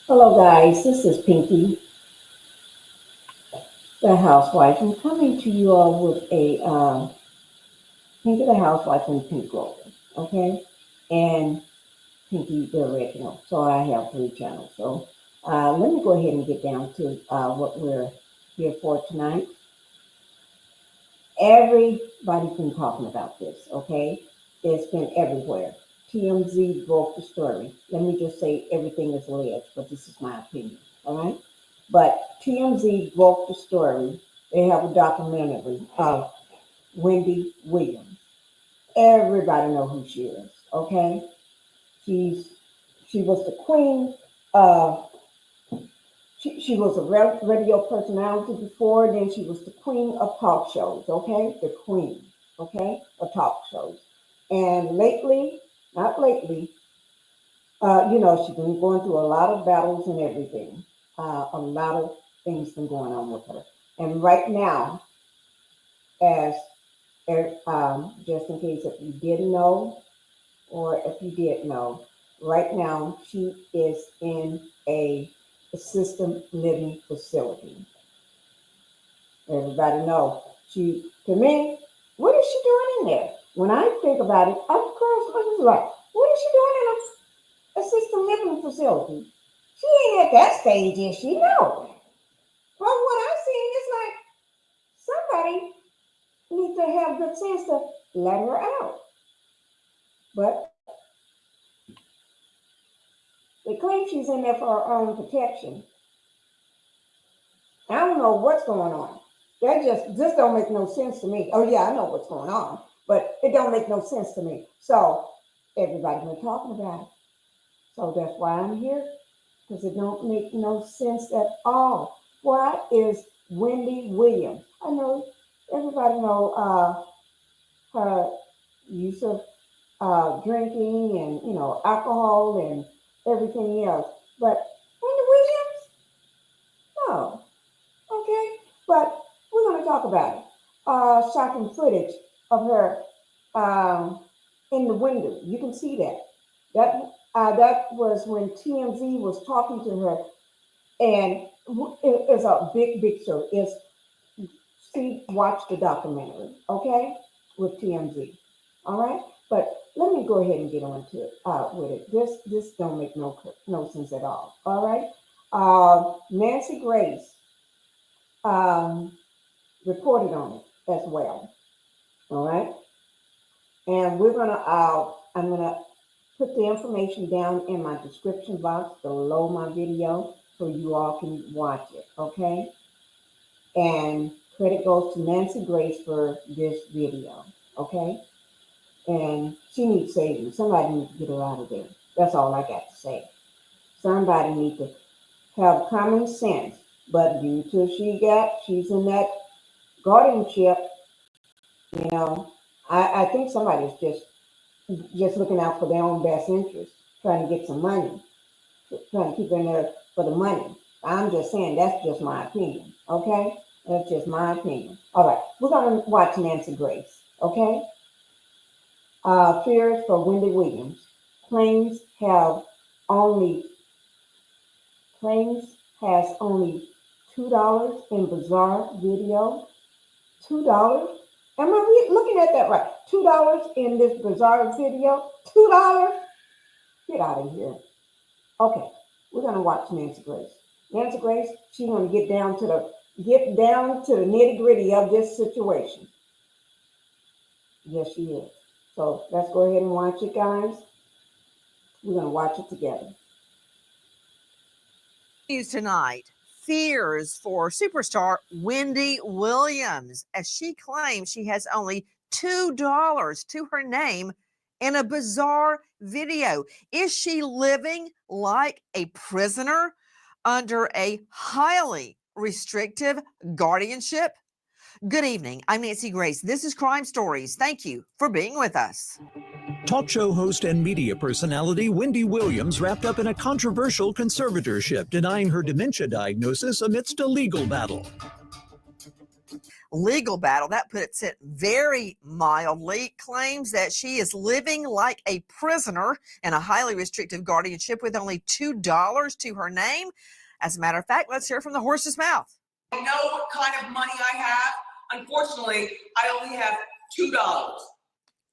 Hello, guys. This is Pinkie, the housewife. I'm coming to you all with a Pinkie the housewife and Pink Roller, okay? And Pinkie the original. So I have three channels. So let me go ahead and get down to what we're here for tonight. Everybody's been talking about this, okay? It's been everywhere. TMZ broke the story. Let me just say everything is alleged, but this is my opinion, all right? But TMZ broke the story. They have a documentary of Wendy Williams. Everybody know who she is, okay? She's she was the queen of she was a radio personality before, then she was the queen of talk shows, okay? The queen, okay, of talk shows. And lately, not lately, she's been going through a lot of battles and everything. A lot of things been going on with her. And right now, as just in case if you didn't know or if you did know, right now she is in a assisted living facility. Everybody know to me, what is she doing in there? When I think about it, of course, I was like, what is she doing in a assisted living facility? She ain't at that stage, is she? No. But what I'm seeing is like somebody needs to have good sense to let her out. But they claim she's in there for her own protection. I don't know what's going on. That just don't make no sense to me. Oh yeah, I know what's going on, but it don't make no sense to me. So everybody's been talking about it. So that's why I'm here, because it don't make no sense at all. What is Wendy Williams? I know everybody know her use of drinking and alcohol and everything else, but Wendy Williams, no, okay. But we're going to talk about it. Shocking footage of her in the window. You can see that. That was when TMZ was talking to her, and it's a big story. It's see, watch the documentary, okay, with TMZ. All right, but let me go ahead and get on to it with it. This don't make no sense at all. All right, Nancy Grace um, reported on it as well. All right, and I'm gonna put the information down in my description box below my video so you all can watch it. Okay, and credit goes to Nancy Grace for this video. Okay, and she needs saving. Somebody needs to get her out of there. That's all I got to say. Somebody needs to have common sense. But due to she's in that guardianship, you know, I think somebody's just looking out for their own best interest, trying to get some money, trying to keep her in there for the money. I'm just saying that's just my opinion. Okay, that's just my opinion. All right, we're gonna watch Nancy Grace. Okay. Fears for Wendy Williams. Claims have only claims has only $2 in bizarre video. $2? Am I looking at that right? $2 in this bizarre video? $2? Get out of here. Okay, we're gonna watch Nancy Grace. Nancy Grace, she's gonna get down to the nitty gritty of this situation. Yes, she is. So let's go ahead and watch it, guys. We're gonna watch it together. News tonight. Fears for superstar Wendy Williams as she claims she has only $2 to her name in a bizarre video. Is she living like a prisoner under a highly restrictive guardianship? Good evening. I'm Nancy Grace. This is Crime Stories. Thank you for being with us. Talk show host and media personality Wendy Williams wrapped up in a controversial conservatorship, denying her dementia diagnosis amidst a legal battle. legal battle, that puts it very mildly, claims that she is living like a prisoner in a highly restrictive guardianship with only $2 to her name. As a matter of fact, let's hear from the horse's mouth. I know what kind of money I have. Unfortunately, I only have $2.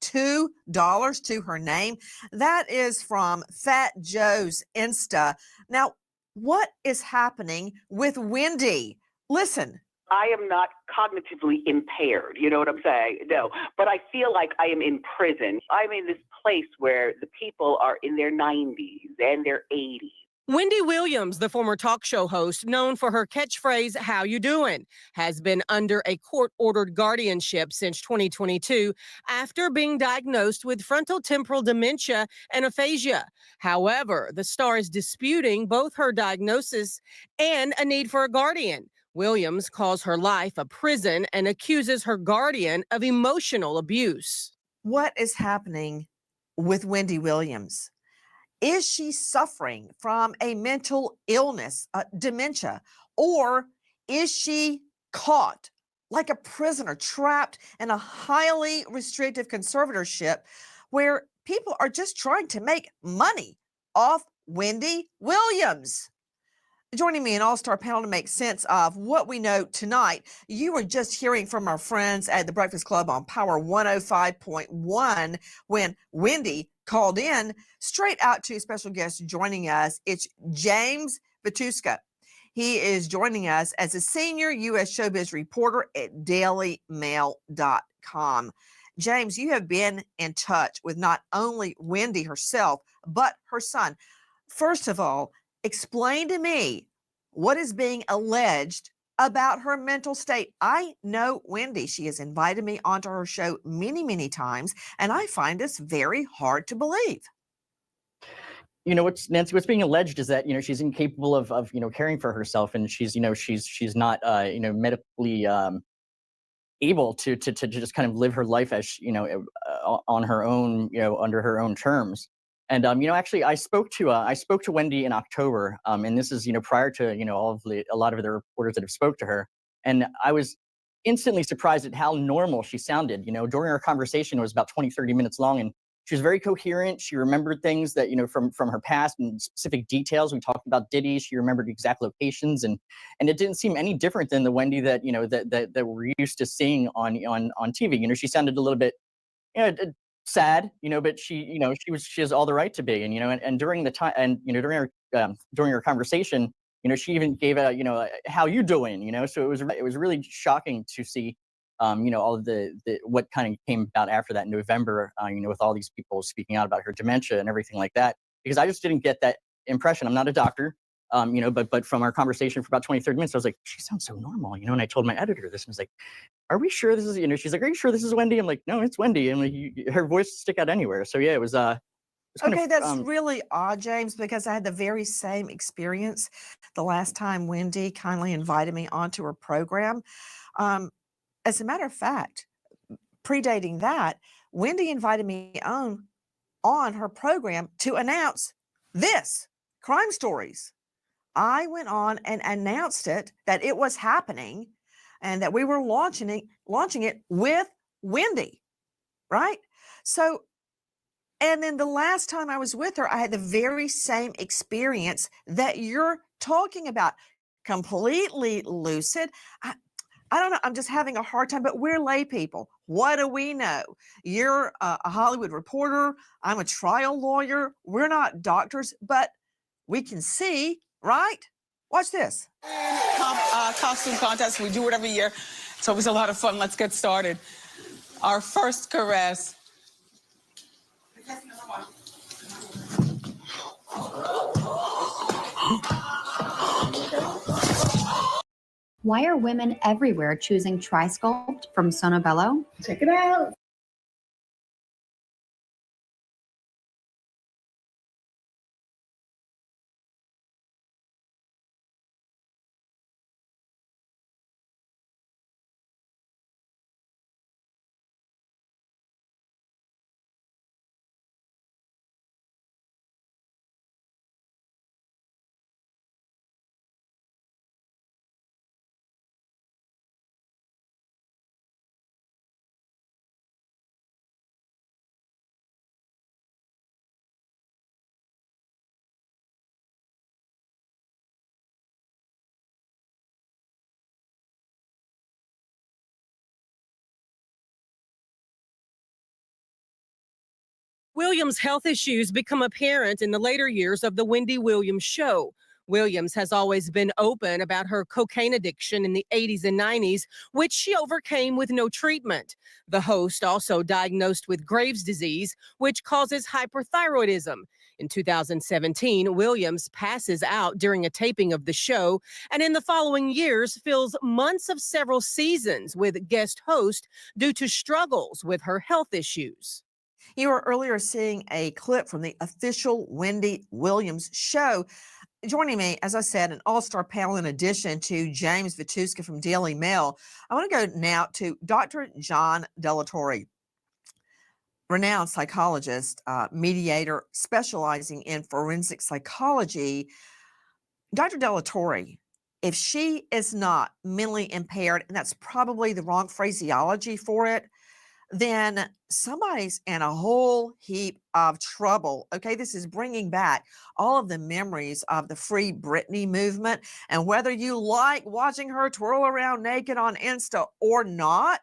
$2 to her name. That is from Fat Joe's Insta. Now, what is happening with Wendy? Listen. I am not cognitively impaired, you know what I'm saying? No, but I feel like I am in prison. I'm in this place where the people are in their 90s and their 80s. Wendy Williams, the former talk show host known for her catchphrase, "How you doing?" has been under a court-ordered guardianship since 2022 after being diagnosed with frontotemporal dementia and aphasia. However, the star is disputing both her diagnosis and a need for a guardian. Williams calls her life a prison and accuses her guardian of emotional abuse. What is happening with Wendy Williams? Is she suffering from a mental illness, dementia, or is she caught like a prisoner trapped in a highly restrictive conservatorship where people are just trying to make money off Wendy Williams? Joining me an all-star panel to make sense of what we know tonight, you were just hearing from our friends at the Breakfast Club on Power 105.1 when Wendy called in straight out to a special guest joining us. It's James Vituska. He is joining us as a senior U.S. showbiz reporter at dailymail.com. James, you have been in touch with not only Wendy herself, but her son. First of all, explain to me what is being alleged about her mental state. I know Wendy. She has invited me onto her show many, many times, and I find this very hard to believe. You know, Nancy, what's being alleged is that, she's incapable of caring for herself, and she's not, medically able to just kind of live her life as, on her own, under her own terms. And actually, I spoke to Wendy in October, and this is prior to a lot of the reporters that have spoke to her, and I was instantly surprised at how normal she sounded. During our conversation, it was about 20-30 minutes long, and she was very coherent. She remembered things that from her past and specific details. We talked about ditties. She remembered exact locations, and it didn't seem any different than the Wendy that that we're used to seeing on TV. She sounded a little bit sad, but she has all the right to be, and during the time, and during our conversation, she even gave a how you doing, so it was really shocking to see all of the what kind of came about after that in November, with all these people speaking out about her dementia and everything like that, because I just didn't get that impression. I'm not a doctor, but from our conversation for about 20-30 minutes, I was like, she sounds so normal, and I told my editor this, and I was like, are we sure this is, she's like, are you sure this is Wendy? I'm like, no, it's Wendy. And like, her voice stick out anywhere. So yeah, it was, okay, that's really odd, James, because I had the very same experience the last time Wendy kindly invited me onto her program. As a matter of fact, predating that, Wendy invited me on her program to announce this, Crime Stories. I went on and announced it, that it was happening, and that we were launching it with Wendy, right? So, and then the last time I was with her, I had the very same experience that you're talking about, completely lucid. I don't know, I'm just having a hard time, but we're lay people. What do we know? You're a Hollywood reporter. I'm a trial lawyer. We're not doctors, but we can see, right? Watch this. Costume contest. We do it every year. It's always a lot of fun. Let's get started. Our first caress. Why are women everywhere choosing Tri-Sculpt from Sonobello? Check it out. Williams' health issues become apparent in the later years of The Wendy Williams Show. Williams has always been open about her cocaine addiction in the 80s and 90s, which she overcame with no treatment. The host also diagnosed with Graves' disease, which causes hyperthyroidism. In 2017, Williams passes out during a taping of the show, and in the following years fills months of several seasons with guest host due to struggles with her health issues. You were earlier seeing a clip from the official Wendy Williams show. Joining me, as I said, an all-star panel in addition to James Vituska from Daily Mail. I want to go now to Dr. John Delatorre, renowned psychologist, mediator specializing in forensic psychology. Dr. Delatorre, if she is not mentally impaired, and that's probably the wrong phraseology for it, then somebody's in a whole heap of trouble. Okay, this is bringing back all of the memories of the Free Britney movement. And whether you like watching her twirl around naked on Insta or not,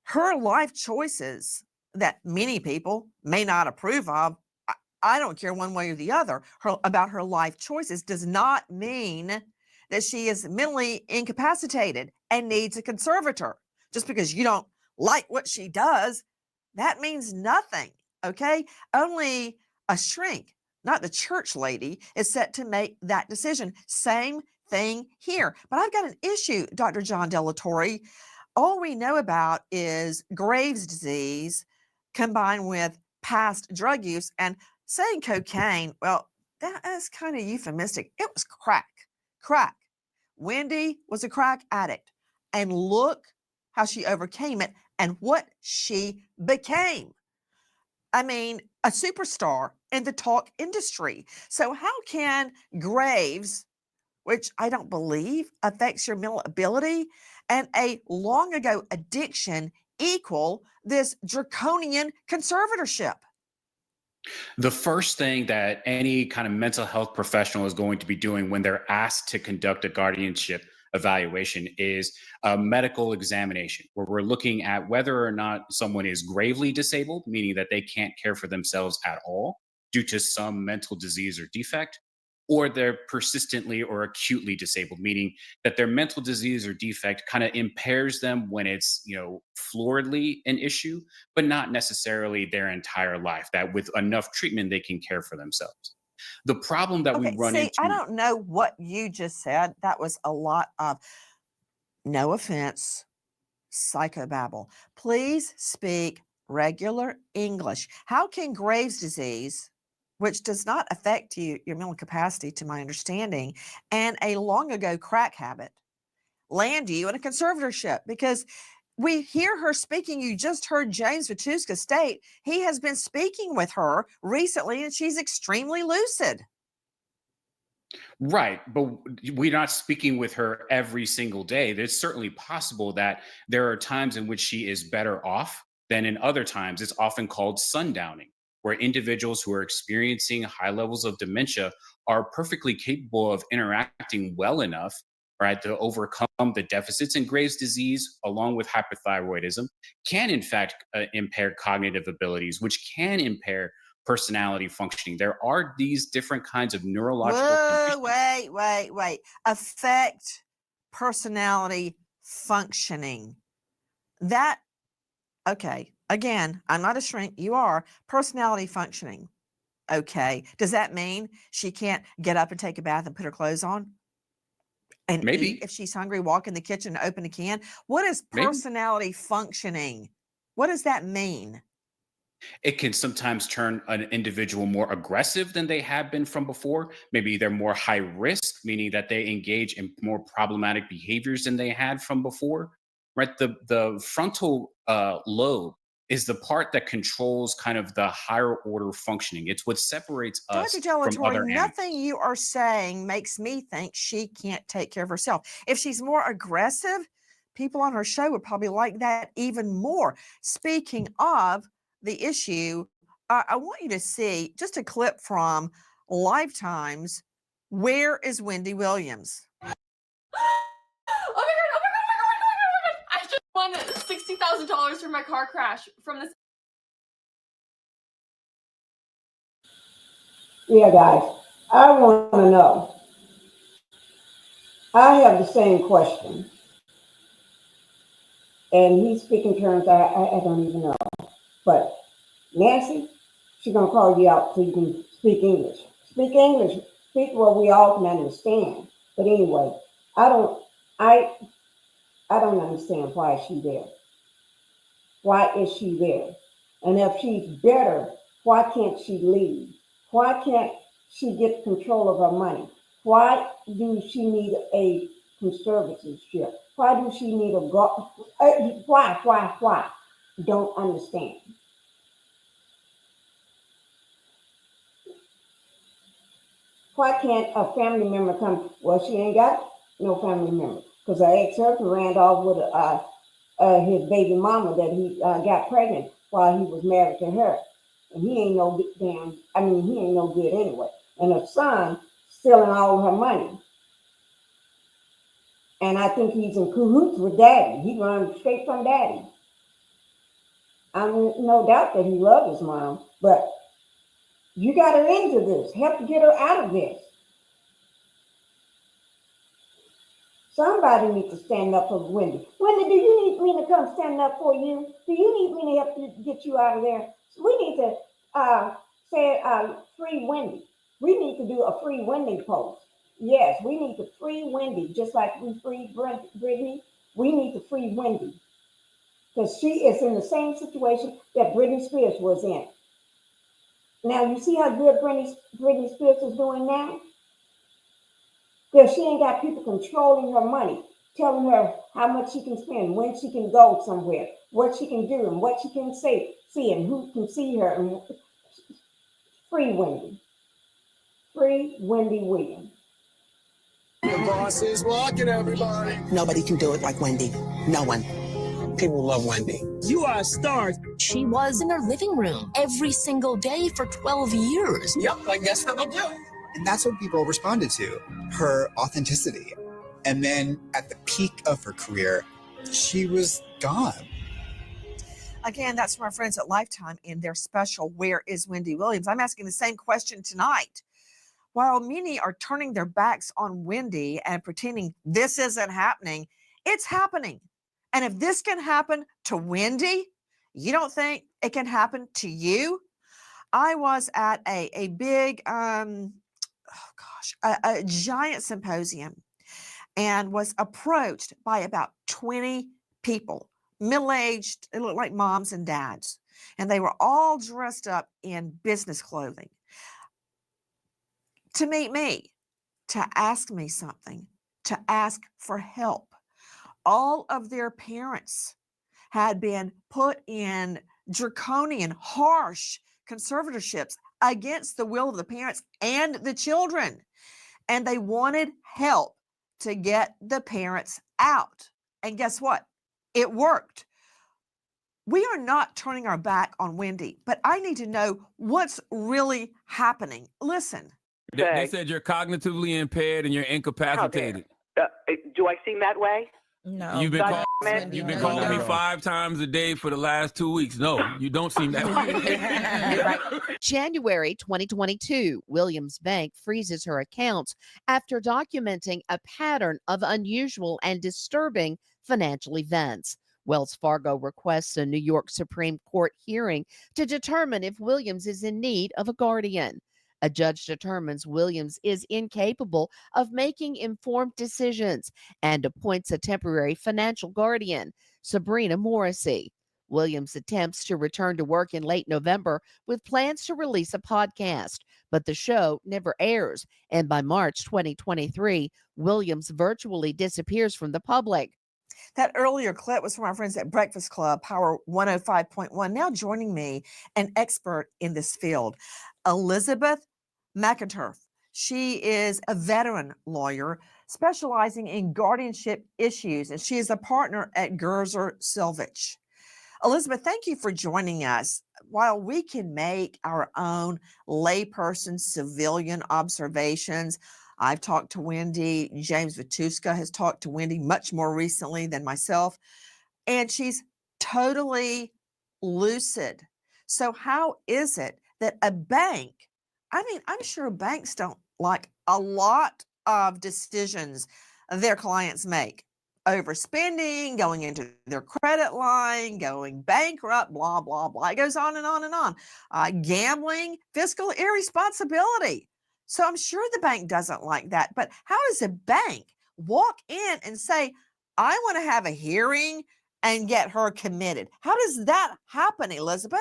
her life choices that many people may not approve of, I don't care one way or the other, about her life choices does not mean that she is mentally incapacitated and needs a conservator. Just because you don't like what she does, that means nothing, okay? Only a shrink, not the church lady, is set to make that decision. Same thing here. But I've got an issue, Dr. John Delatorre. All we know about is Graves' disease combined with past drug use, and saying cocaine, well, that is kind of euphemistic. It was crack. Wendy was a crack addict, and look how she overcame it and what she became. I mean, a superstar in the talk industry. So how can Graves, which I don't believe affects your mental ability, and a long ago addiction equal this draconian conservatorship? The first thing that any kind of mental health professional is going to be doing when they're asked to conduct a guardianship evaluation is a medical examination, where we're looking at whether or not someone is gravely disabled, meaning that they can't care for themselves at all due to some mental disease or defect, or they're persistently or acutely disabled, meaning that their mental disease or defect kind of impairs them when it's, floridly an issue, but not necessarily their entire life, that with enough treatment, they can care for themselves. The problem that we Okay, run see, I into. don't know what you just said. That was a lot of, no offense, psychobabble. Please speak regular English. How can Graves' disease, which does not affect your mental capacity, to my understanding, and a long ago crack habit, land you in a conservatorship? Because we hear her speaking. You just heard James Vituska state he has been speaking with her recently, and she's extremely lucid. Right, but we're not speaking with her every single day. It's certainly possible that there are times in which she is better off than in other times. It's often called sundowning, where individuals who are experiencing high levels of dementia are perfectly capable of interacting well enough, right, to overcome the deficits. In Graves' disease, along with hyperthyroidism, can in fact impair cognitive abilities, which can impair personality functioning. There are these different kinds of neurological Whoa, conditions. wait. Affect personality functioning. That, okay. Again, I'm not a shrink. You are. Personality functioning. Okay. Does that mean she can't get up and take a bath and put her clothes on and eat Maybe, if she's hungry, walk in the kitchen and open a can? What is maybe. personality functioning? What does that mean? It can sometimes turn an individual more aggressive than they have been from before. Maybe they're more high risk, meaning that they engage in more problematic behaviors than they had from before. Right? The frontal lobe is the part that controls kind of the higher order functioning. It's what separates Dr. us from Delatorre, other animals. nothing you are saying makes me think she can't take care of herself. If she's more aggressive, people on her show would probably like that even more. Speaking of the issue, I want you to see just a clip from Lifetime's Where is Wendy Williams? Oh my god, oh my god, oh my god, oh my god, oh my god. I just won $60,000 from my car crash from this Yeah, guys, I want to know. I have the same question, and he's speaking terms I don't even know. But Nancy, she's gonna call you out so you can speak English. Speak English. Speak what we all can understand. But anyway, I don't. I I don't understand why she's there. Why is she there? And if she's better, why can't she leave? Why can't she get control of her money? Why do she need a conservatorship? Why do she need a why? Don't understand. Why can't a family member come? Well, she ain't got no family member because her ex-husband ran off with his baby mama that he got pregnant while he was married to her. And he ain't no damn, I mean, he ain't no good anyway. And her son stealing all her money. And I think he's in cahoots with daddy. He runs straight from daddy. I'm no doubt that he loved his mom, but you got her into this. Help to get her out of this. Somebody needs to stand up for Wendy. Wendy, do you need me to come stand up for you? Do you need me to help you get you out of there? We need to say free Wendy. We need to do a free Wendy post. Yes, we need to free Wendy, just like we freed Brittany. We need to free Wendy because she is in the same situation that Britney Spears was in. Now, you see how good Britney Spears is doing now? Because she ain't got people controlling her money, telling her how much she can spend, when she can go somewhere, what she can do, and what she can say, and who can see her. And free Wendy. Free Wendy Williams. The boss is walking, everybody. Nobody can do it like Wendy. No one. People love Wendy. You are a star. She was in her living room every single day for 12 years. Yep, I guess that'll do. And that's what people responded to, her authenticity. And then at the peak of her career, she was gone. Again, that's from our friends at Lifetime in their special, Where is Wendy Williams? I'm asking the same question tonight. While many are turning their backs on Wendy and pretending this isn't happening, it's happening. And if this can happen to Wendy, you don't think it can happen to you? I was at a big, a giant symposium and was approached by about 20 people, middle-aged, it looked like moms and dads. And they were all dressed up in business clothing to meet me, to ask me something, to ask for help. All of their parents had been put in draconian, harsh conservatorships against the will of the parents and the children. And they wanted help to get the parents out. And guess what? It worked. We are not turning our back on Wendy, but I need to know what's really happening. Listen. They said you're cognitively impaired and you're incapacitated. Do I seem that way? No. You've been calling me 5 times a day for the last 2 weeks. No, you don't seem that way. January 2022, Williams Bank freezes her accounts after documenting a pattern of unusual and disturbing financial events. Wells Fargo requests a New York Supreme Court hearing to determine if Williams is in need of a guardian. A judge determines Williams is incapable of making informed decisions and appoints a temporary financial guardian, Sabrina Morrissey. Williams attempts to return to work in late November with plans to release a podcast, but the show never airs. And by March 2023, Williams virtually disappears from the public. That earlier clip was from our friends at Breakfast Club, Power 105.1. Now joining me, an expert in this field, Elizabeth McInturf. She is a veteran lawyer specializing in guardianship issues, and she is a partner at Gerzer Silvich. Elizabeth, thank you for joining us. While we can make our own layperson civilian observations, I've talked to Wendy. James Vituska has talked to Wendy much more recently than myself, and she's totally lucid. So how is it that a bank I mean, I'm sure banks don't like a lot of decisions their clients make. Overspending, going into their credit line, going bankrupt, blah, blah, blah. It goes on and on and on. Gambling, fiscal irresponsibility. So I'm sure the bank doesn't like that. But how does a bank walk in and say, I want to have a hearing and get her committed? How does that happen, Elizabeth?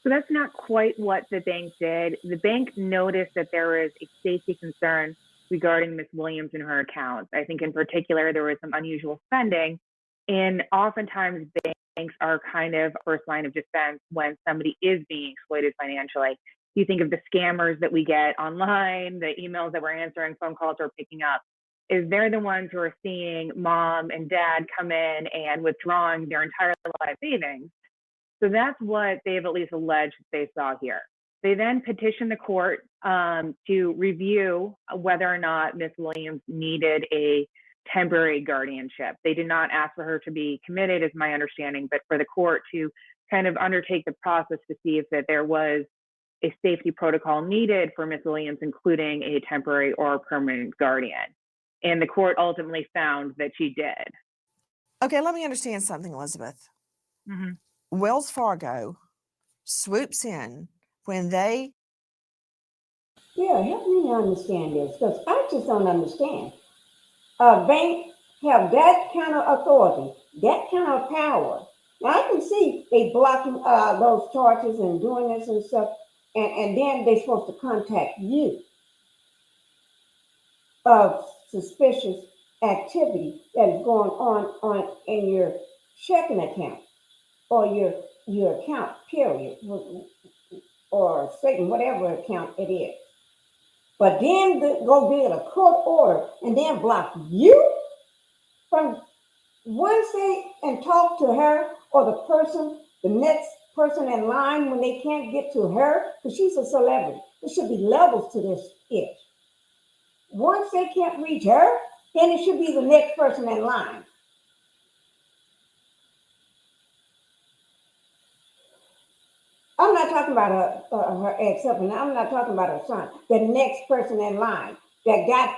So that's not quite what the bank did. The bank noticed that there was a safety concern regarding Ms. Williams and her accounts. I think in particular, there was some unusual spending. And oftentimes banks are kind of first line of defense when somebody is being exploited financially. You think of the scammers that we get online, the emails that we're answering, phone calls we're picking up, is they're the ones who are seeing mom and dad come in and withdrawing their entire life savings. So that's what they've at least alleged they saw here. They then petitioned the court to review whether or not Ms. Williams needed a temporary guardianship. They did not ask for her to be committed, is my understanding, but for the court to kind of undertake the process to see if that there was a safety protocol needed for Ms. Williams, including a temporary or permanent guardian. And the court ultimately found that she did. Okay, let me understand something, Elizabeth. Mm-hmm. Wells Fargo swoops in when they... Yeah, help me understand this, because I just don't understand. A bank have that kind of authority, that kind of power. Now I can see they blocking those charges and doing this and stuff, and then they're supposed to contact you of suspicious activity that is going on in your checking account or your account, period, or statement, whatever account it is. But then go get a court order and then block you from once they and talk to her or the person, the next person in line when they can't get to her, because she's a celebrity. There should be levels to this itch. Once they can't reach her, then it should be the next person in line. I'm not talking about her ex-husband. I'm not talking about her son. The next person in line that got,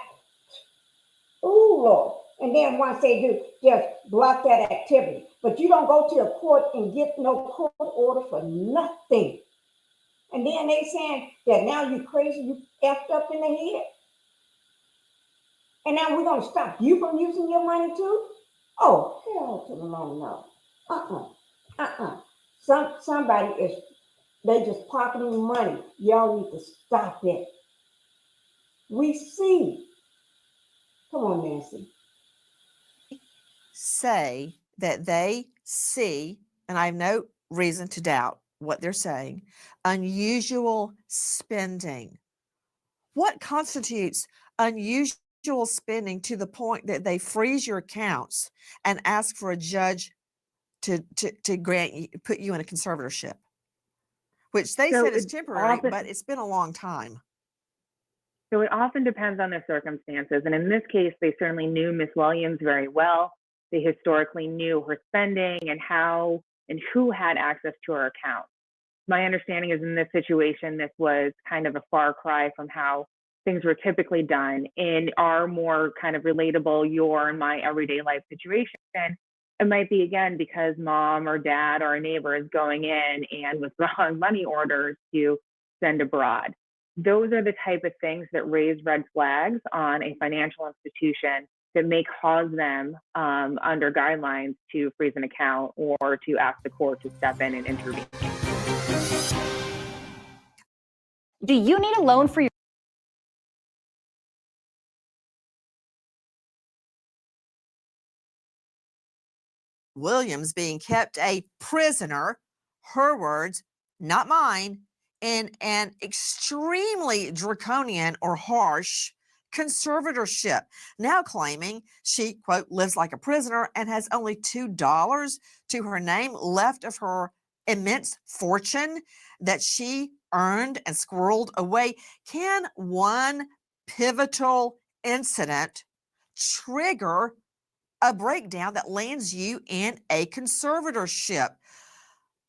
oh Lord. And then once they do, just block that activity. But you don't go to a court and get no court order for nothing. And then they saying that now you crazy, you effed up in the head. And now we're going to stop you from using your money too? Oh, hell to the long no. Somebody is, they just pocketing money. Y'all need to stop it. We see. Come on, Nancy. Say that they see, and I have no reason to doubt what they're saying, unusual spending. What constitutes unusual spending to the point that they freeze your accounts and ask for a judge to grant you, put you in a conservatorship, which they said is temporary, but it's been a long time. So it often depends on the circumstances. And in this case, they certainly knew Ms. Williams very well. They historically knew her spending and how and who had access to her account. My understanding is in this situation, this was kind of a far cry from how things were typically done in our more kind of relatable, your and my everyday life situation. It might be, again, because mom or dad or a neighbor is going in and withdrawing money orders to send abroad. Those are the type of things that raise red flags on a financial institution that may cause them under guidelines to freeze an account or to ask the court to step in and intervene. Do you need a loan for your Williams being kept a prisoner, her words, not mine, in an extremely draconian or harsh conservatorship, now claiming she, quote, lives like a prisoner and has only $2 to her name left of her immense fortune that she earned and squirreled away. Can one pivotal incident trigger a breakdown that lands you in a conservatorship?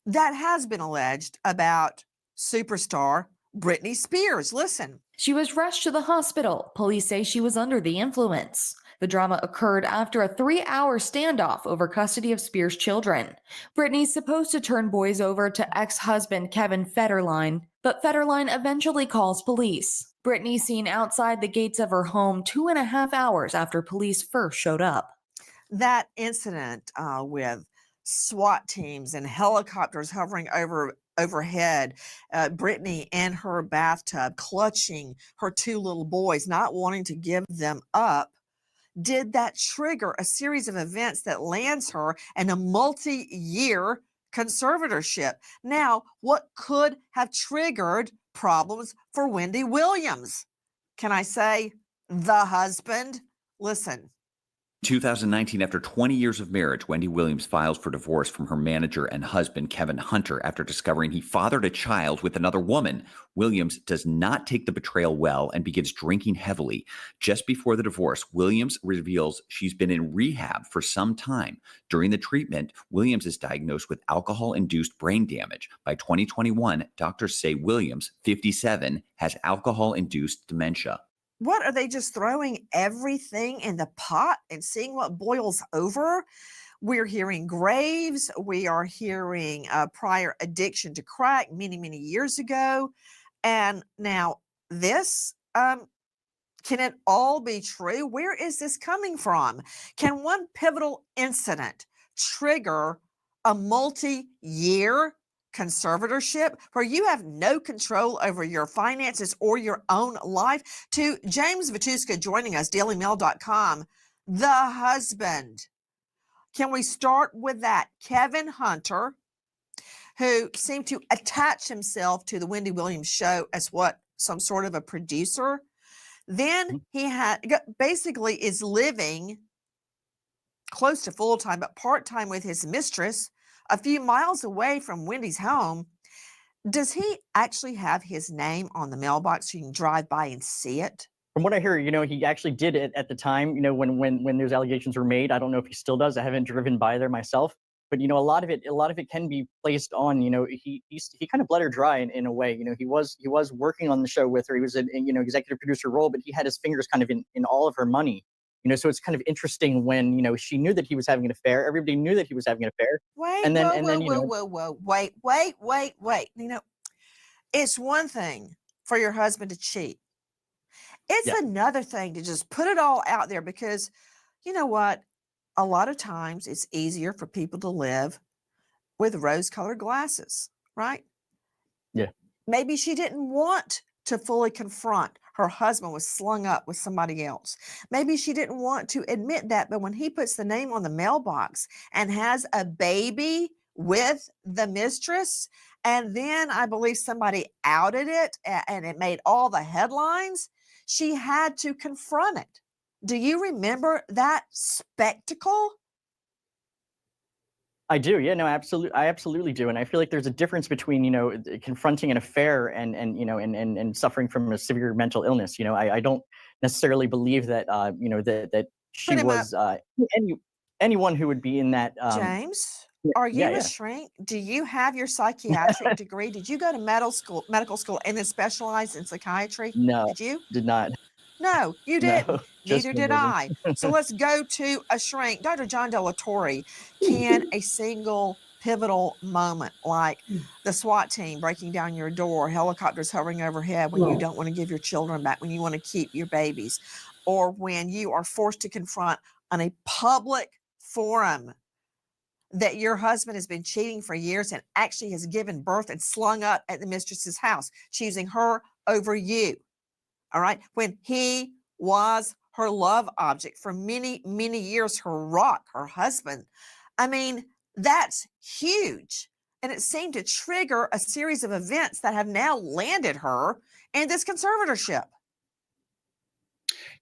That has been alleged about superstar Britney Spears. Listen. She was rushed to the hospital. Police say she was under the influence. The drama occurred after a 3-hour standoff over custody of Spears' children. Britney's supposed to turn boys over to ex-husband Kevin Federline, but Federline eventually calls police. Britney seen outside the gates of her home 2.5 hours after police first showed up. That incident with SWAT teams and helicopters hovering overhead, Britney in her bathtub, clutching her 2 little boys, not wanting to give them up, did that trigger a series of events that lands her in a multi-year conservatorship. Now, what could have triggered problems for Wendy Williams? Can I say the husband? Listen. 2019, after 20 years of marriage, Wendy Williams files for divorce from her manager and husband, Kevin Hunter, after discovering he fathered a child with another woman. Williams does not take the betrayal well and begins drinking heavily. Just before the divorce, Williams reveals she's been in rehab for some time. During the treatment, Williams is diagnosed with alcohol-induced brain damage. By 2021, doctors say Williams, 57, has alcohol-induced dementia. What are they just throwing everything in the pot and seeing what boils over? We're hearing graves. We are hearing prior addiction to crack many, many years ago. And now this, can it all be true? Where is this coming from? Can one pivotal incident trigger a multi-year conservatorship where you have no control over your finances or your own life? To James Vituska joining us, dailymail.com, the husband. Can we start with that? Kevin Hunter, who seemed to attach himself to the Wendy Williams show as what, some sort of a producer. Then he basically is living close to full-time, but part-time with his mistress, a few miles away from Wendy's home. Does he actually have his name on the mailbox so you can drive by and see it? From what I hear, he actually did it at the time, when those allegations were made. I don't know if he still does. I haven't driven by there myself, but a lot of it can be placed on, he kind of bled her dry in a way. He was working on the show with her. He was in executive producer role, but he had his fingers kind of in all of her money. So it's kind of interesting when, she knew that he was having an affair. Everybody knew that he was having an affair. Wait. It's one thing for your husband to cheat. It's another thing to just put it all out there because, you know what? A lot of times it's easier for people to live with rose-colored glasses, right? Yeah. Maybe she didn't want to fully confront her husband was slung up with somebody else. Maybe she didn't want to admit that, but when he puts the name on the mailbox and has a baby with the mistress, and then I believe somebody outed it and it made all the headlines, she had to confront it. Do you remember that spectacle? I do. Yeah, no, absolutely. I absolutely do. And I feel like there's a difference between, confronting an affair and suffering from a severe mental illness. I don't necessarily believe that, that she was anyone who would be in that. James, are you a shrink? Do you have your psychiatric degree? Did you go to medical school and then specialize in psychiatry? No, did you? Did not. No, you didn't. No, Neither did I. So let's go to a shrink. Dr. John De La Torre, can a single pivotal moment like the SWAT team breaking down your door, helicopters hovering overhead when you don't want to give your children back, when you want to keep your babies, or when you are forced to confront on a public forum that your husband has been cheating for years and actually has given birth and slung up at the mistress's house, choosing her over you? All right. When he was her love object for many, many years, her rock, her husband. I mean, that's huge. And it seemed to trigger a series of events that have now landed her in this conservatorship.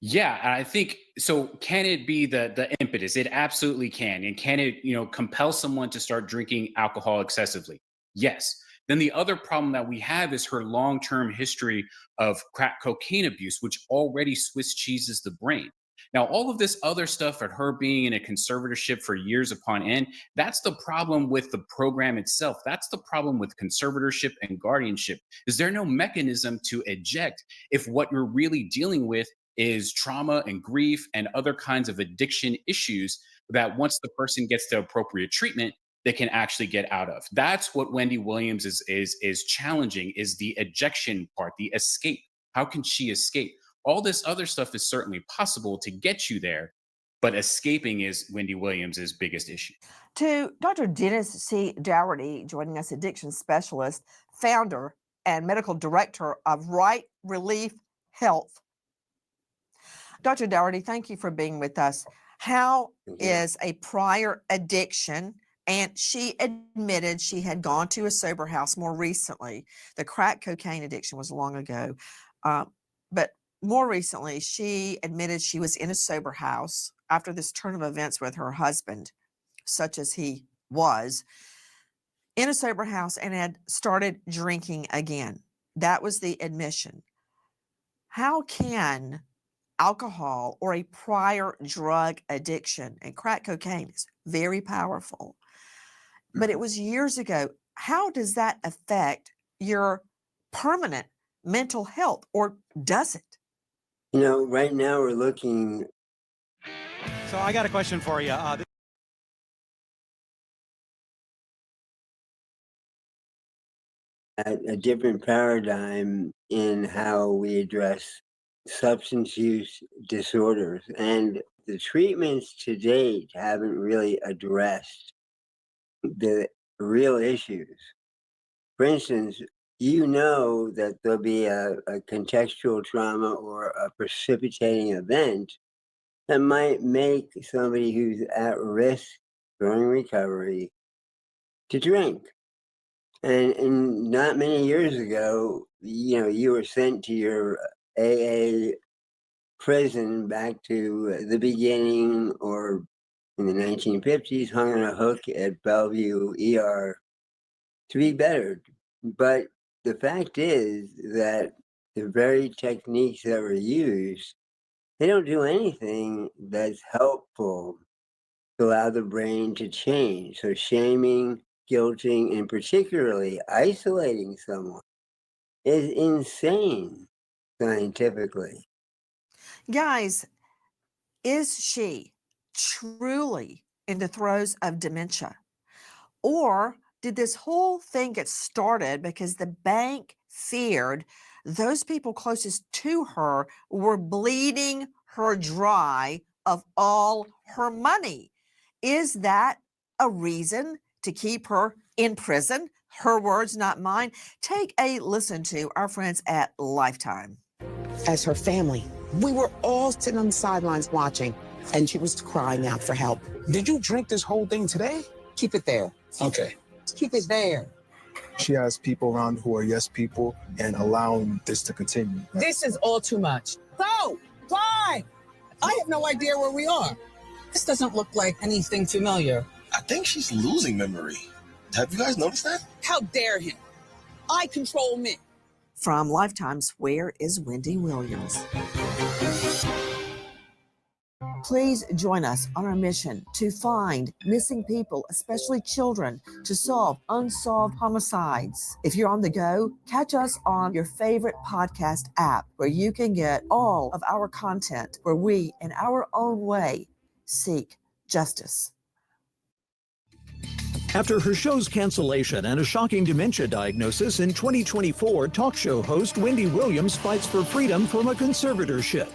Yeah, I think so. Can it be the impetus? It absolutely can. And can it, compel someone to start drinking alcohol excessively? Yes. Then the other problem that we have is her long-term history of crack cocaine abuse, which already Swiss cheeses the brain. Now, all of this other stuff and her being in a conservatorship for years upon end, that's the problem with the program itself. That's the problem with conservatorship and guardianship. Is there no mechanism to eject if what you're really dealing with is trauma and grief and other kinds of addiction issues that once the person gets the appropriate treatment, they can actually get out of. That's what Wendy Williams is challenging, is the ejection part, the escape. How can she escape? All this other stuff is certainly possible to get you there, but escaping is Wendy Williams's biggest issue. To Dr. Dennis C. Dougherty, joining us, addiction specialist, founder, and medical director of Right Relief Health. Dr. Dougherty, thank you for being with us. How is a prior addiction, and she admitted she had gone to a sober house more recently. The crack cocaine addiction was long ago. But more recently, she admitted she was in a sober house after this turn of events with her husband, such as he was, in a sober house and had started drinking again. That was the admission. How can alcohol or a prior drug addiction, and crack cocaine is very powerful, but it was years ago. How does that affect your permanent mental health, or does it? You know, right now we're looking. So I got a question for you. At a different paradigm in how we address substance use disorders. And the treatments to date haven't really addressed the real issues. For instance, you know that there'll be a contextual trauma or a precipitating event that might make somebody who's at risk during recovery to drink. And not many years ago, you know, you were sent to your AA prison back to the beginning, or in the 1950s, hung on a hook at Bellevue ER to be bettered. But the fact is that the very techniques that were used, they don't do anything that's helpful to allow the brain to change. So shaming, guilting, and particularly isolating someone is insane scientifically. Guys, is she truly in the throes of dementia? Or did this whole thing get started because the bank feared those people closest to her were bleeding her dry of all her money? Is that a reason to keep her in prison? Her words, not mine. Take a listen to our friends at Lifetime. As her family, we were all sitting on the sidelines watching, and she was crying out for help. Did you drink this whole thing today? Keep it there. Okay. Keep it there. She has people around who are yes people and allowing this to continue. This is all too much. So, fine. I have no idea where we are. This doesn't look like anything familiar. I think she's losing memory. Have you guys noticed that? How dare him? I control men. From Lifetime's Where is Wendy Williams? Please join us on our mission to find missing people, especially children, to solve unsolved homicides. If you're on the go, catch us on your favorite podcast app, where you can get all of our content, where we, in our own way, seek justice. After her show's cancellation and a shocking dementia diagnosis in 2024, talk show host Wendy Williams fights for freedom from a conservatorship.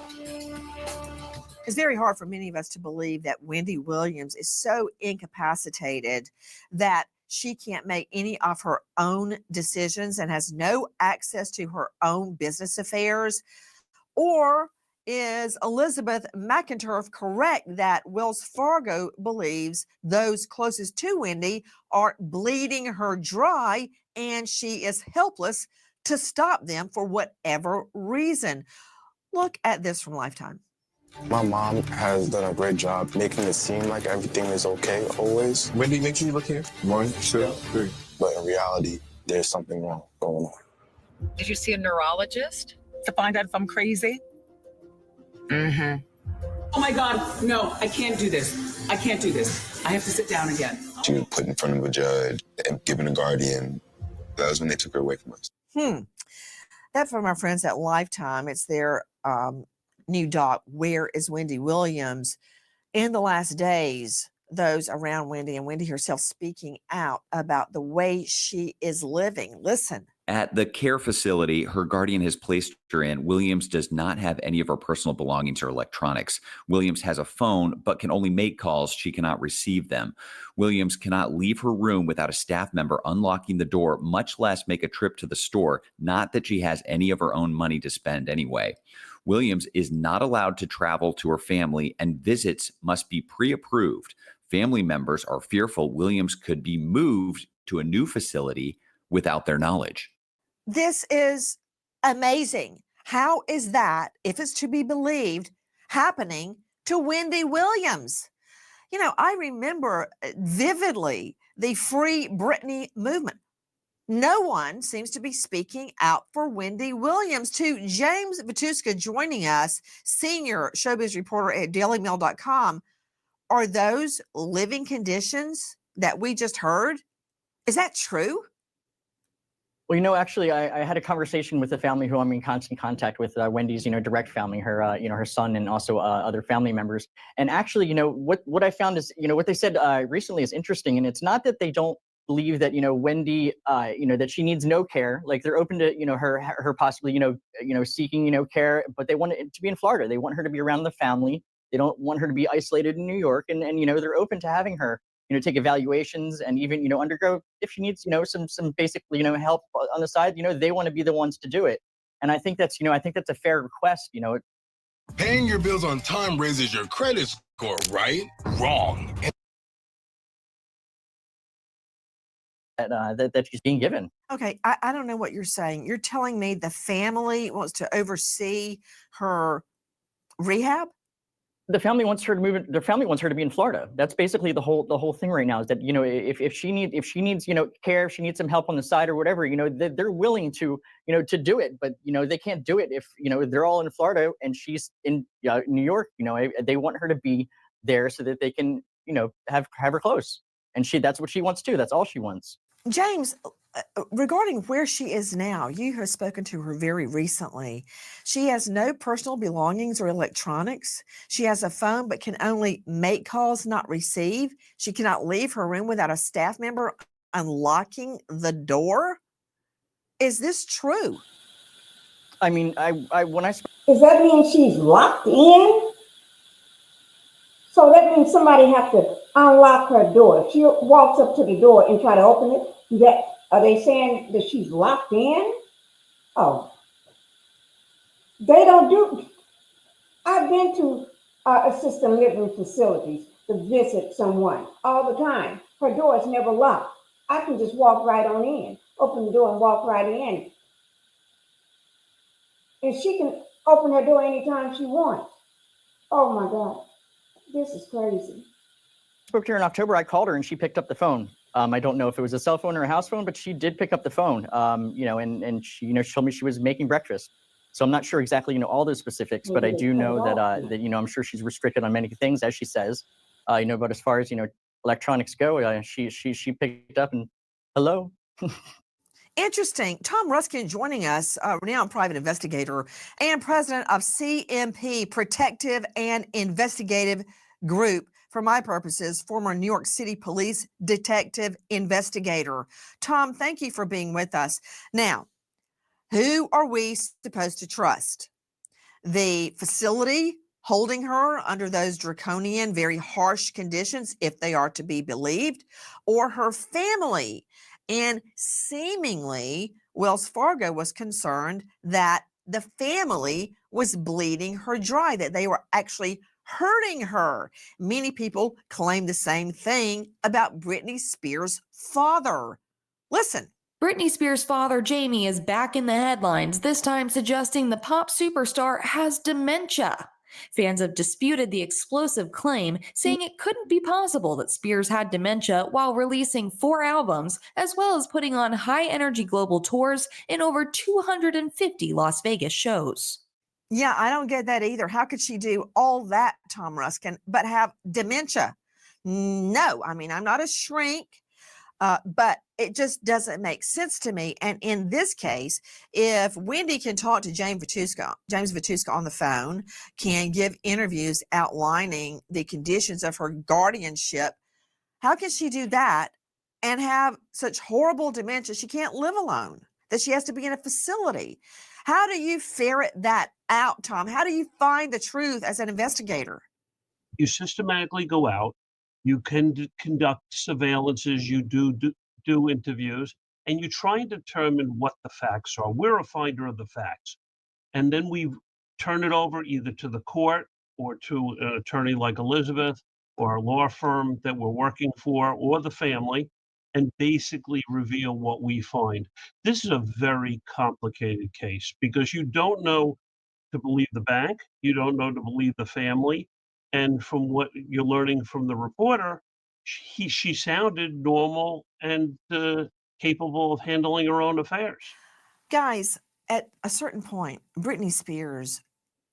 It's very hard for many of us to believe that Wendy Williams is so incapacitated that she can't make any of her own decisions and has no access to her own business affairs. Or is Elizabeth McInturf correct that Wells Fargo believes those closest to Wendy are bleeding her dry and she is helpless to stop them for whatever reason? Look at this from Lifetime. My mom has done a great job making it seem like everything is okay always. Wendy, make sure you look here. 1, 2, 3. But in reality, there's something wrong going on. Did you see a neurologist to find out if I'm crazy? Mm-hmm. Oh my God, no, I can't do this. I can't do this. I have to sit down again. She was put in front of a judge and given a guardian. That was when they took her away from us. That from our friends at Lifetime. It's their new doc, Where is Wendy Williams? In the last days, those around Wendy and Wendy herself speaking out about the way she is living. Listen. At the care facility her guardian has placed her in, Williams does not have any of her personal belongings or electronics. Williams has a phone, but can only make calls. She cannot receive them. Williams cannot leave her room without a staff member unlocking the door, much less make a trip to the store. Not that she has any of her own money to spend anyway. Williams is not allowed to travel to her family, and visits must be pre-approved. Family members are fearful Williams could be moved to a new facility without their knowledge. This is amazing. How is that, if it's to be believed, happening to Wendy Williams? You know, I remember vividly the Free Britney movement. No one seems to be speaking out for Wendy Williams. To James Vituska joining us, senior showbiz reporter at dailymail.com. Are those living conditions that we just heard? Is that true? Well, you know, actually, I had a conversation with a family who I'm in constant contact with, Wendy's, you know, direct family, her, you know, her son and also other family members. And actually, you know, what I found is, you know, what they said recently is interesting. And it's not that they don't believe that, you know, Wendy, you know, that she needs no care. Like they're open to, you know, her possibly, you know, seeking, you know, care, but they want it to be in Florida. They want her to be around the family. They don't want her to be isolated in New York. And you know, they're open to having her, you know, take evaluations and even, you know, undergo if she needs, you know, some basically, you know, help on the side, you know, they want to be the ones to do it. And I think that's, you know, I think that's a fair request, you know. Paying your bills on time raises your credit score, right? Wrong. That she's being given. Okay, I don't know what you're saying. You're telling me the family wants to oversee her rehab? The family wants her to move. Their family wants her to be in Florida. That's basically the whole thing right now. Is that, you know, if she needs, you know, care, if she needs some help on the side or whatever, you know, they're willing to, you know, to do it. But you know, they can't do it if, you know, they're all in Florida and she's in New York. You know, they want her to be there so that they can, you know, have her close. And that's what she wants too. That's all she wants. James, regarding where she is now, you have spoken to her very recently. She has no personal belongings or electronics. She has a phone but can only make calls, not receive. She cannot leave her room without a staff member unlocking the door. Is this true? I mean, when I does that mean she's locked in? So that means somebody has to unlock her door. If she walks up to the door and try to open it, are they saying that she's locked in? Oh, they don't do. I've been to assisted living facilities to visit someone all the time. Her door is never locked. I can just walk right on in, open the door and walk right in. And she can open her door anytime she wants. Oh my God. This is crazy. Spoke to her in October. I called her and she picked up the phone. I don't know if it was a cell phone or a house phone, but she did pick up the phone. You know, and she, you know, she told me she was making breakfast. So I'm not sure exactly, you know, all those specifics, but I do know that you know, I'm sure she's restricted on many things, as she says. You know, but as far as, you know, electronics go, she picked up and hello. Interesting. Tom Ruskin joining us, renowned private investigator and president of CMP, Protective and Investigative Group. For my purposes, former New York City Police detective investigator. Tom, thank you for being with us. Now, who are we supposed to trust? The facility holding her under those draconian, very harsh conditions, if they are to be believed, or her family? And seemingly, Wells Fargo was concerned that the family was bleeding her dry, that they were actually hurting her. Many people claim the same thing about Britney Spears' father. Listen. Britney Spears' father, Jamie, is back in the headlines, this time suggesting the pop superstar has dementia. Fans have disputed the explosive claim, saying it couldn't be possible that Spears had dementia while releasing 4 albums, as well as putting on high-energy global tours in over 250 Las Vegas shows. Yeah, I don't get that either. How could she do all that, Tom Ruskin, but have dementia? No, I mean, I'm not a shrink, but it just doesn't make sense to me. And in this case, if Wendy can talk to James Vituska on the phone, can give interviews outlining the conditions of her guardianship, how can she do that and have such horrible dementia she can't live alone, that she has to be in a facility? How do you ferret that out, Tom? How do you find the truth as an investigator? You systematically go out, you can conduct surveillances, you do interviews, and you try and determine what the facts are. We're a finder of the facts. And then we turn it over either to the court or to an attorney like Elizabeth or a law firm that we're working for or the family, and basically reveal what we find. This is a very complicated case because you don't know to believe the bank, you don't know to believe the family. And from what you're learning from the reporter, she sounded normal and capable of handling her own affairs. Guys, at a certain point, Britney Spears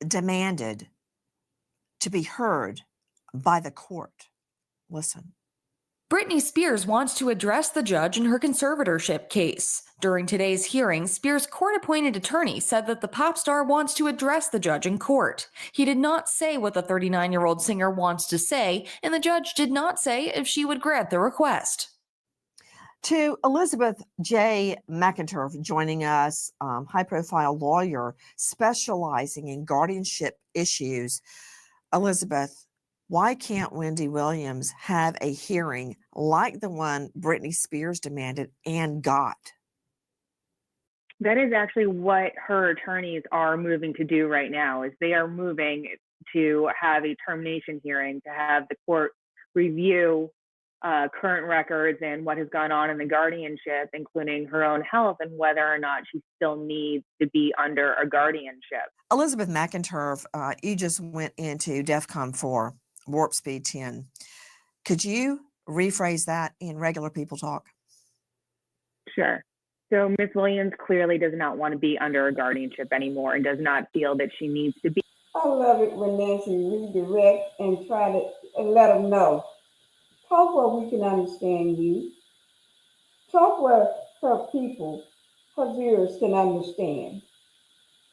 demanded to be heard by the court. Listen. Britney Spears wants to address the judge in her conservatorship case. During today's hearing, Spears' court-appointed attorney said that the pop star wants to address the judge in court. He did not say what the 39-year-old singer wants to say, and the judge did not say if she would grant the request. To Elizabeth J. McInturf joining us, high-profile lawyer specializing in guardianship issues. Elizabeth, why can't Wendy Williams have a hearing like the one Britney Spears demanded and got? That is actually what her attorneys are moving to do right now, is they are moving to have a termination hearing, to have the court review current records and what has gone on in the guardianship, including her own health and whether or not she still needs to be under a guardianship. Elizabeth McInturf, you just went into DEFCON 4, Warp Speed 10. Could you rephrase that in regular people talk? Sure. So Ms. Williams clearly does not want to be under a guardianship anymore and does not feel that she needs to be. I love it when Nancy redirect and try to let them know. Talk where we can understand you. Talk where her people, her viewers can understand.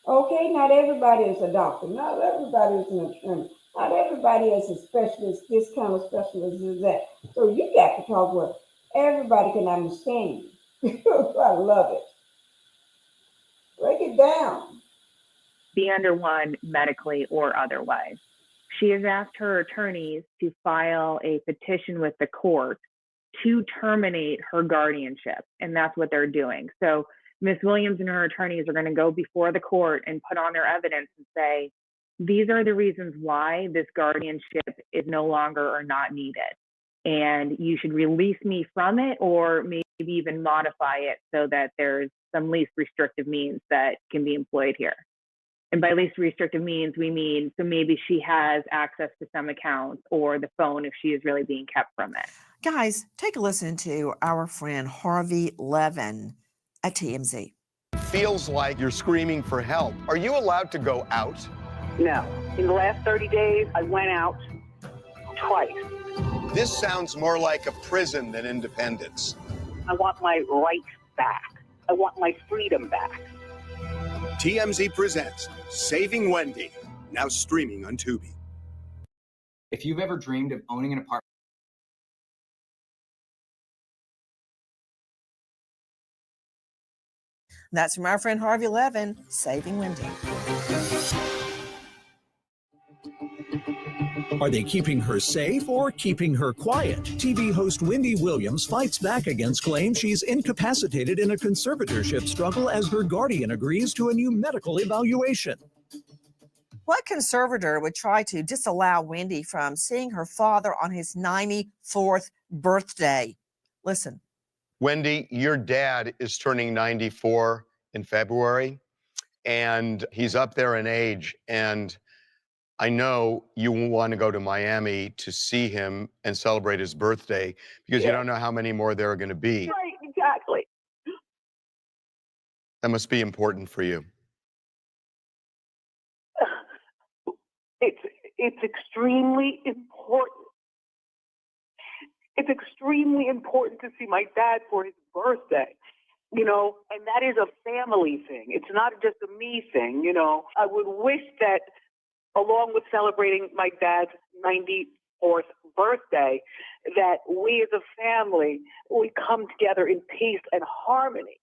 Okay, not everybody is a doctor. Not everybody is an attorney. Not everybody is a specialist, this kind of specialist is that. So you got to talk where everybody can understand you. I love it. Break it down. Be under one medically or otherwise. She has asked her attorneys to file a petition with the court to terminate her guardianship, and that's what they're doing. So Ms. Williams and her attorneys are going to go before the court and put on their evidence and say, these are the reasons why this guardianship is no longer or not needed. And you should release me from it or maybe even modify it so that there's some least restrictive means that can be employed here. And by least restrictive means, we mean, so maybe she has access to some accounts or the phone if she is really being kept from it. Guys, take a listen to our friend Harvey Levin at TMZ. Feels like you're screaming for help. Are you allowed to go out? No. In the last 30 days, I went out twice. This sounds more like a prison than independence. I want my rights back. I want my freedom back. TMZ presents Saving Wendy, now streaming on Tubi. If you've ever dreamed of owning an apartment, That's from our friend Harvey Levin, Saving Wendy. Are they keeping her safe or keeping her quiet? TV host Wendy Williams fights back against claims she's incapacitated in a conservatorship struggle as her guardian agrees to a new medical evaluation. What conservator would try to disallow Wendy from seeing her father on his 94th birthday? Listen. Wendy, your dad is turning 94 in February, and he's up there in age, and I know you want to go to Miami to see him and celebrate his birthday because you don't know how many more there are going to be. Right, exactly. That must be important for you. It's extremely important. It's extremely important to see my dad for his birthday, you know, and that is a family thing. It's not just a me thing, you know. I would wish that along with celebrating my dad's 94th birthday, that we as a family, we come together in peace and harmony.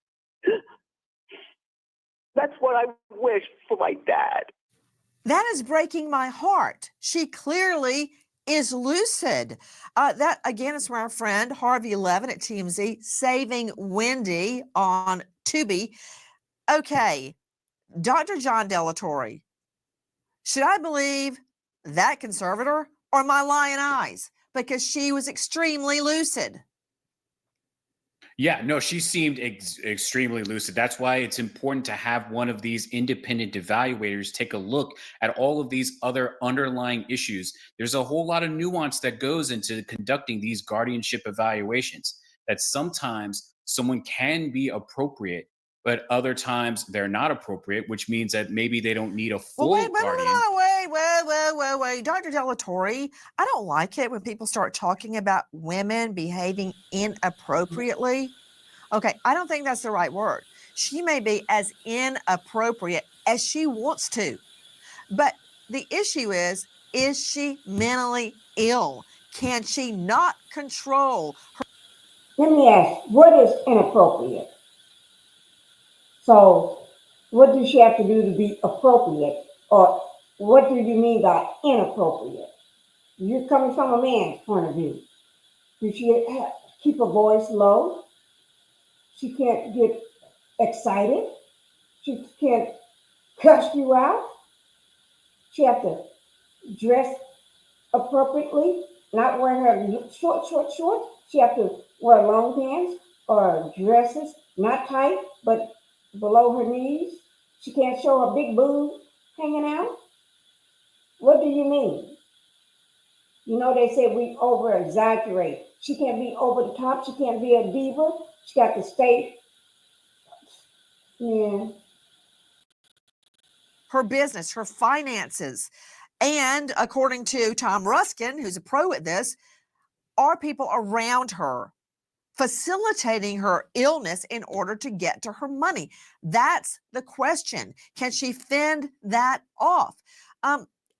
That's what I wish for my dad. That is breaking my heart. She clearly is lucid. That, again, is from our friend Harvey Levin at TMZ, Saving Wendy on Tubi. Okay, Dr. John Delatorre, should I believe that conservator or my lying eyes? Because she was extremely lucid. Yeah, no, she seemed extremely lucid. That's why it's important to have one of these independent evaluators take a look at all of these other underlying issues. There's a whole lot of nuance that goes into conducting these guardianship evaluations, that sometimes someone can be appropriate, but other times they're not appropriate, which means that maybe they don't need a full guardian. Wait. Dr. Delatorre, I don't like it when people start talking about women behaving inappropriately. Okay, I don't think that's the right word. She may be as inappropriate as she wants to. But the issue is she mentally ill? Can she not control her? Let me ask, what is inappropriate? So, what does she have to do to be appropriate? Or what do you mean by inappropriate? You're coming from a man's point of view. Does she keep her voice low? She can't get excited. She can't cuss you out. She have to dress appropriately, not wear her short. She have to wear long pants or dresses, not tight, but below her knees. She can't show her big boobs hanging out. What do you mean? You know, they say we over exaggerate. She can't be over the top. She can't be a diva. She got to stay. Yeah. Her business, her finances. And according to Tom Ruskin, who's a pro at this, are people around her facilitating her illness in order to get to her money? That's the question. Can she fend that off?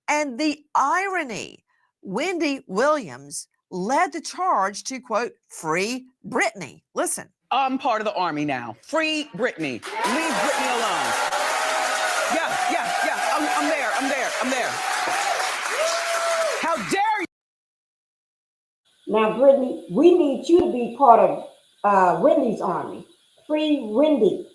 And the irony, Wendy Williams led the charge to, quote, free Britney. Listen. I'm part of the army now. Free Britney. Leave Britney alone. Yeah. I'm there. How dare you? Now, Brittany, we need you to be part of Wendy's army. Free Wendy.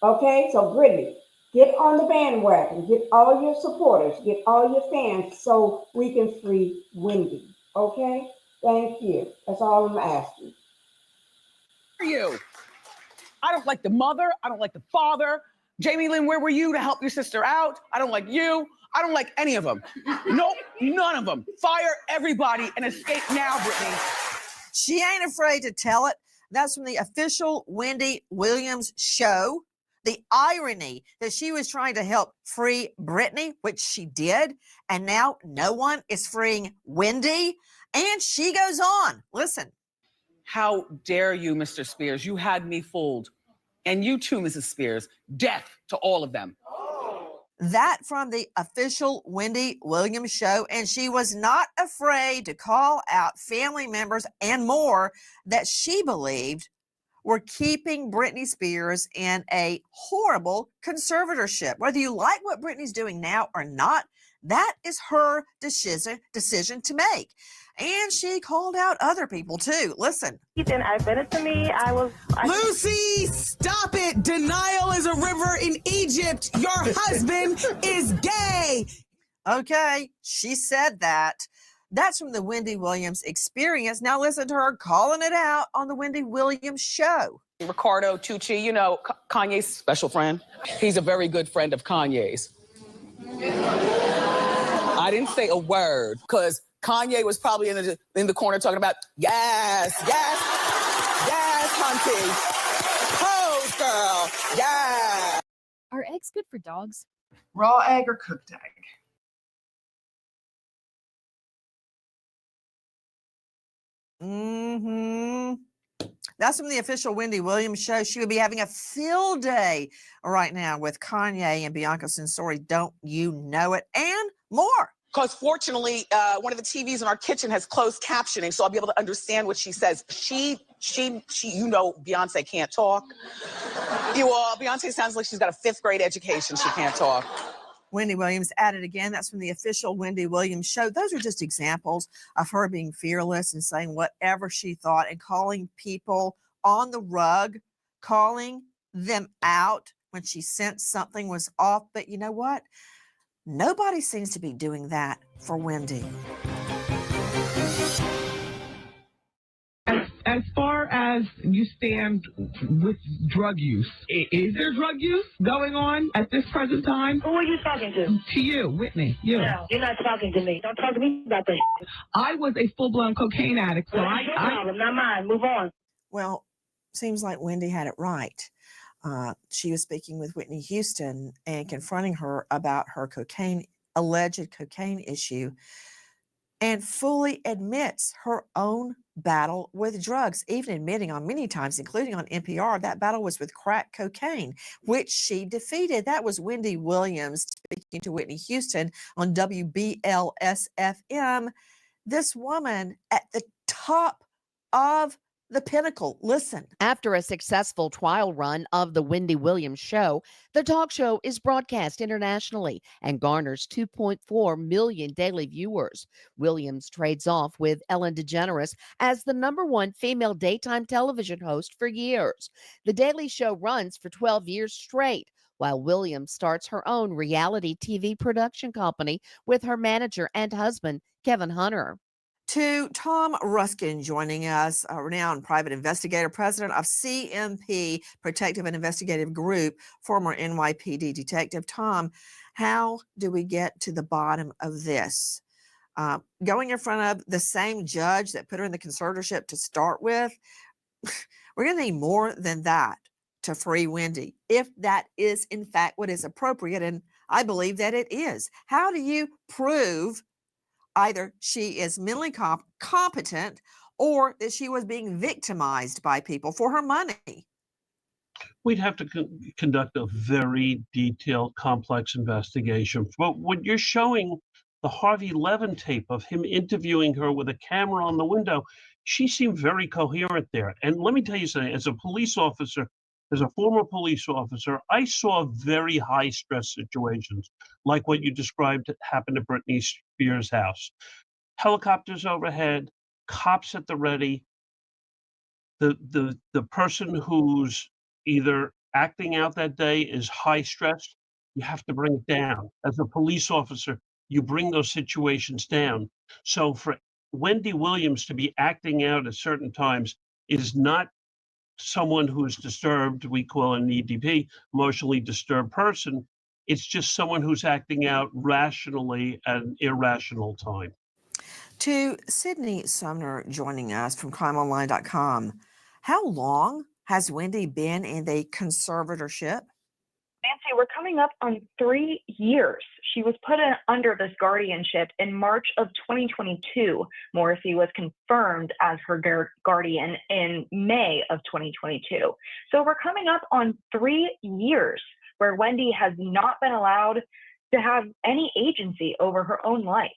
Okay? So, Brittany, get on the bandwagon. Get all your supporters. Get all your fans so we can free Wendy. Okay? Thank you. That's all I'm asking. You. I don't like the mother. I don't like the father. Jamie Lynn, where were you to help your sister out? I don't like you. I don't like any of them. Nope, none of them. Fire everybody and escape now, Brittany. She ain't afraid to tell it. That's from the official Wendy Williams show. The irony that she was trying to help free Britney, which she did, and now no one is freeing Wendy. And she goes on. Listen. How dare you, Mr. Spears? You had me fooled. And you too, Mrs. Spears. Death to all of them. That from the official Wendy Williams show, and she was not afraid to call out family members and more that she believed were keeping Britney Spears in a horrible conservatorship. Whether you like what Britney's doing now or not, that is her decision to make. And she called out other people too. Listen. Ethan admitted to me Lucy, stop it. Denial is a river in Egypt. Your husband is gay. Okay, she said that. That's from the Wendy Williams Experience. Now listen to her calling it out on the Wendy Williams show. Ricardo Tucci, you know, Kanye's special friend. He's a very good friend of Kanye's. I didn't say a word because Kanye was probably in the corner talking about, yes, hunty. Pose, girl, yeah. Are eggs good for dogs? Raw egg or cooked egg? That's from the official Wendy Williams show. She would be having a field day right now with Kanye and Bianca Censori. Don't you know it? And more. Because fortunately, one of the TVs in our kitchen has closed captioning, so I'll be able to understand what she says. She, you know, Beyonce can't talk. Beyonce sounds like she's got a 5th grade education. She can't talk. Wendy Williams added again. That's from the official Wendy Williams show. Those are just examples of her being fearless and saying whatever she thought and calling people on the rug, calling them out when she sensed something was off. But you know what? Nobody seems to be doing that for Wendy. As far as you stand with drug use, is there drug use going on at this present time? Who are you talking to? To you, Whitney. You. No, you're not talking to me. Don't talk to me about that. I was a full-blown cocaine addict, so That's your problem, not mine. Move on. Well, seems like Wendy had it right. She was speaking with Whitney Houston and confronting her about her alleged cocaine issue, and fully admits her own battle with drugs, even admitting on many times, including on NPR, that battle was with crack cocaine, which she defeated. That was Wendy Williams speaking to Whitney Houston on WBLS-FM. This woman at the top of the pinnacle. Listen. After a successful trial run of The Wendy Williams Show, the talk show is broadcast internationally and garners 2.4 million daily viewers. Williams trades off with Ellen DeGeneres as the #1 female daytime television host for years. The Daily Show runs for 12 years straight, while Williams starts her own reality TV production company with her manager and husband, Kevin Hunter. To Tom Ruskin joining us, a renowned private investigator, president of CMP Protective and Investigative Group, former NYPD detective. Tom, how do we get to the bottom of this? Going in front of the same judge that put her in the conservatorship to start with, we're going to need more than that to free Wendy, if that is in fact what is appropriate, and I believe that it is. How do you prove either she is mentally competent or that she was being victimized by people for her money? We'd have to conduct a very detailed, complex investigation. But when you're showing the Harvey Levin tape of him interviewing her with a camera on the window, she seemed very coherent there. And let me tell you something, as a police officer, as a former police officer, I saw very high stress situations like what you described happened at Britney Spears' house. Helicopters overhead, cops at the ready. The person who's either acting out that day is high stressed, you have to bring it down. As a police officer, you bring those situations down. So for Wendy Williams to be acting out at certain times is not someone who's disturbed. We call an EDP, emotionally disturbed person. It's just someone who's acting out rationally at an irrational time. To Sydney Sumner joining us from crimeonline.com. How long has Wendy been in the conservatorship? Nancy, we're coming up on 3 years. She was put under this guardianship in March of 2022. Morrissey was confirmed as her guardian in May of 2022. So we're coming up on 3 years where Wendy has not been allowed to have any agency over her own life.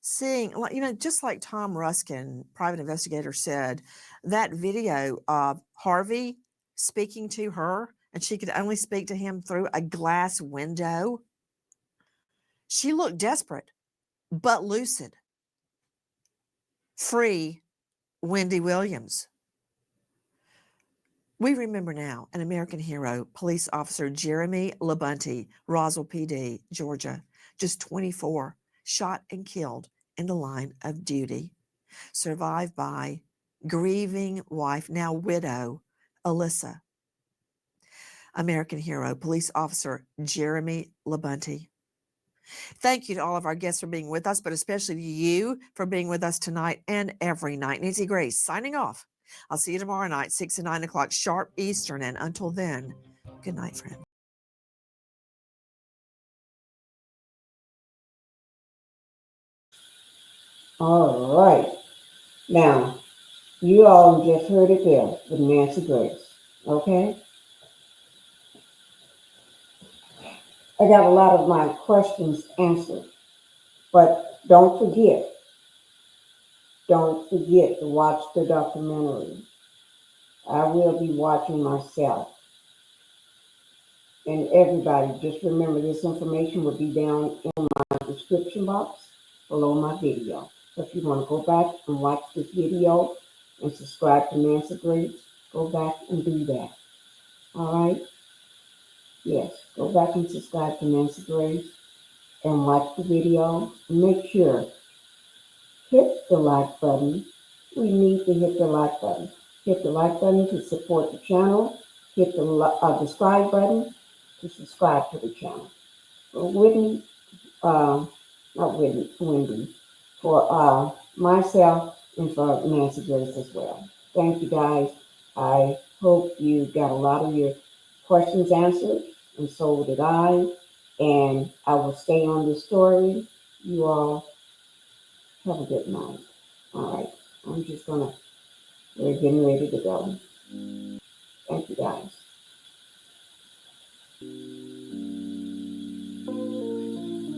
Seeing, just like Tom Ruskin, private investigator, said, that video of Harvey speaking to her, and she could only speak to him through a glass window. She looked desperate, but lucid. Free Wendy Williams. We remember now an American hero, police officer Jeremy Labunte, Roswell PD, Georgia, just 24, shot and killed in the line of duty, survived by grieving wife, now widow, Alyssa. American hero, police officer Jeremy Labunte. Thank you to all of our guests for being with us, but especially to you for being with us tonight and every night. Nancy Grace signing off. I'll see you tomorrow night, 6 and 9 o'clock sharp Eastern. And until then, good night, friend. All right. Now, You all just heard it there with Nancy Grace. Okay? I got a lot of my questions answered. But don't forget to watch the documentary. I will be watching myself. And everybody, just remember this information will be down in my description box below my video. So if you want to go back and watch this video and subscribe to Nancy Grace, go back and do that. All right? Yes, go back and subscribe to Nancy Grace and watch the video. Make sure, hit the like button. We need to hit the like button. Hit the like button to support the channel. Hit the subscribe button to subscribe to the channel. For Whitney, not Whitney, Wendy, for myself and for Nancy Grace as well. Thank you guys. I hope you got a lot of your questions answered, and so did I. And I will stay on this story. You all have a good night. All right. We're getting ready to go. Thank you guys.